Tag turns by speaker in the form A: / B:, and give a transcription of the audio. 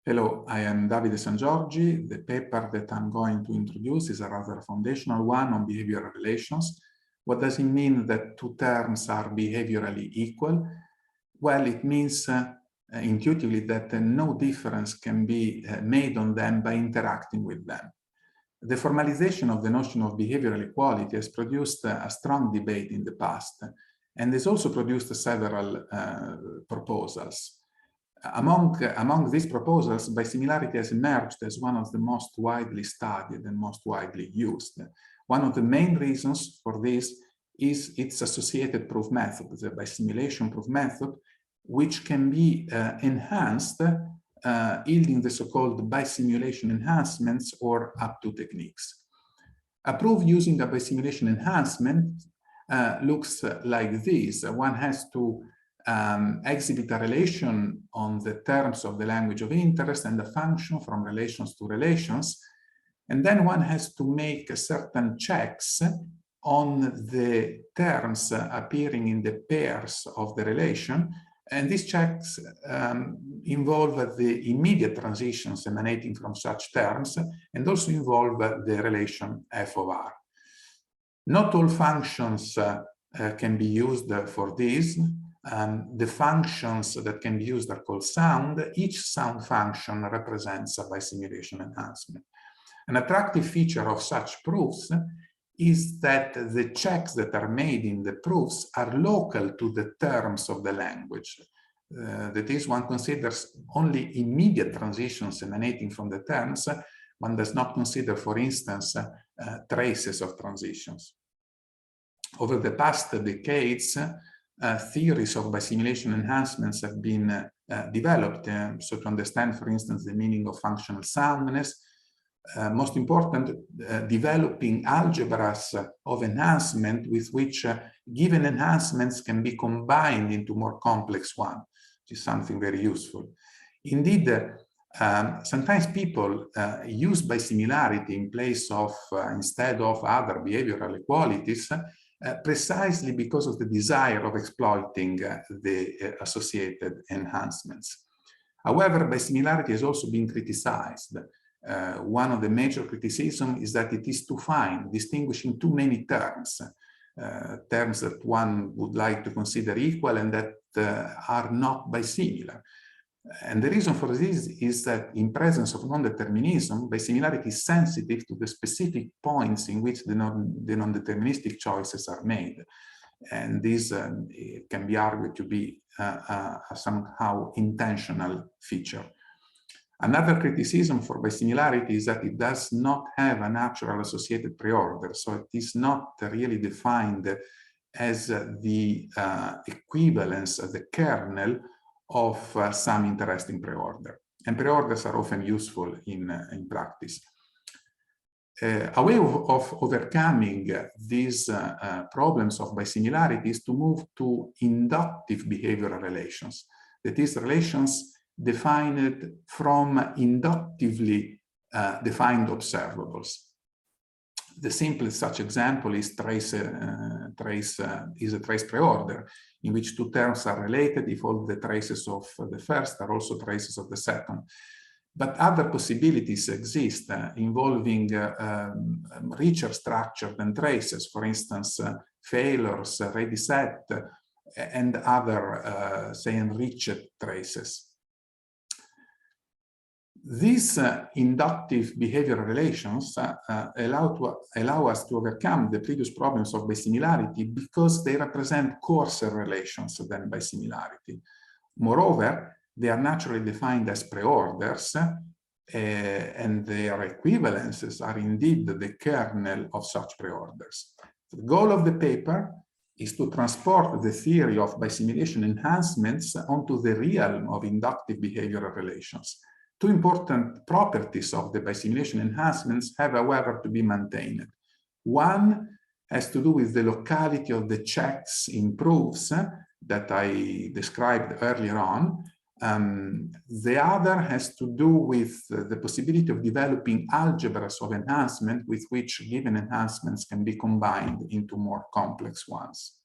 A: Hello, I am Davide Sangiorgi. The paper that I'm going to introduce is a rather foundational one on behavioral relations. What does it mean that two terms are behaviorally equal? Well, it means intuitively that no difference can be made on them by interacting with them. The formalization of the notion of behavioral equality has produced a strong debate in the past and has also produced several proposals. Among these proposals, bisimilarity has emerged as one of the most widely studied and most widely used. One of the main reasons for this is its associated proof method, the bisimilation proof method, which can be enhanced, yielding the so-called bisimulation enhancements or up-to techniques. A proof using a bisimulation enhancement looks like this. One has to exhibit a relation on the terms of the language of interest and a function from relations to relations. And then one has to make certain checks on the terms appearing in the pairs of the relation. And these checks involve the immediate transitions emanating from such terms and also involve the relation f of r. Not all functions can be used for this. The functions that can be used are called sound. Each sound function represents a bisimulation enhancement. An attractive feature of such proofs is that the checks that are made in the proofs are local to the terms of the language. That is, one considers only immediate transitions emanating from the terms. One does not consider, for instance, traces of transitions. Over the past decades, theories of bisimulation enhancements have been developed. So to understand, for instance, the meaning of functional soundness, most important, developing algebras of enhancement with which given enhancements can be combined into more complex one, which is something very useful. Indeed, sometimes people use bisimilarity in place of, instead of other behavioral equalities, precisely because of the desire of exploiting the associated enhancements. However, bisimilarity has also been criticized. One of the major criticisms is that it is too fine, distinguishing too many terms, terms that one would like to consider equal and that are not bisimilar. And the reason for this is that in presence of non-determinism, bisimilarity is sensitive to the specific points in which the non-deterministic choices are made. And this can be argued to be a somehow intentional feature. Another criticism for bisimilarity is that it does not have a natural associated preorder, so it is not really defined as the equivalence, the kernel of some interesting preorder. And preorders are often useful in practice. A way of overcoming these problems of bisimilarity is to move to inductive behavioral relations. That is, relations defined from inductively defined observables. The simplest such example is a trace preorder, in which two terms are related if all the traces of the first are also traces of the second. But other possibilities exist involving richer structure than traces, for instance, failures, ready set, and other, say, enriched traces. These inductive behavioral relations allow us to overcome the previous problems of bisimilarity because they represent coarser relations than bisimilarity. Moreover, they are naturally defined as preorders, and their equivalences are indeed the kernel of such preorders. The goal of the paper is to transport the theory of bisimulation enhancements onto the realm of inductive behavioral relations. Two important properties of the bisimulation enhancements have, however, to be maintained. One has to do with the locality of the checks in proofs that I described earlier on. The other has to do with the possibility of developing algebras of enhancement with which given enhancements can be combined into more complex ones.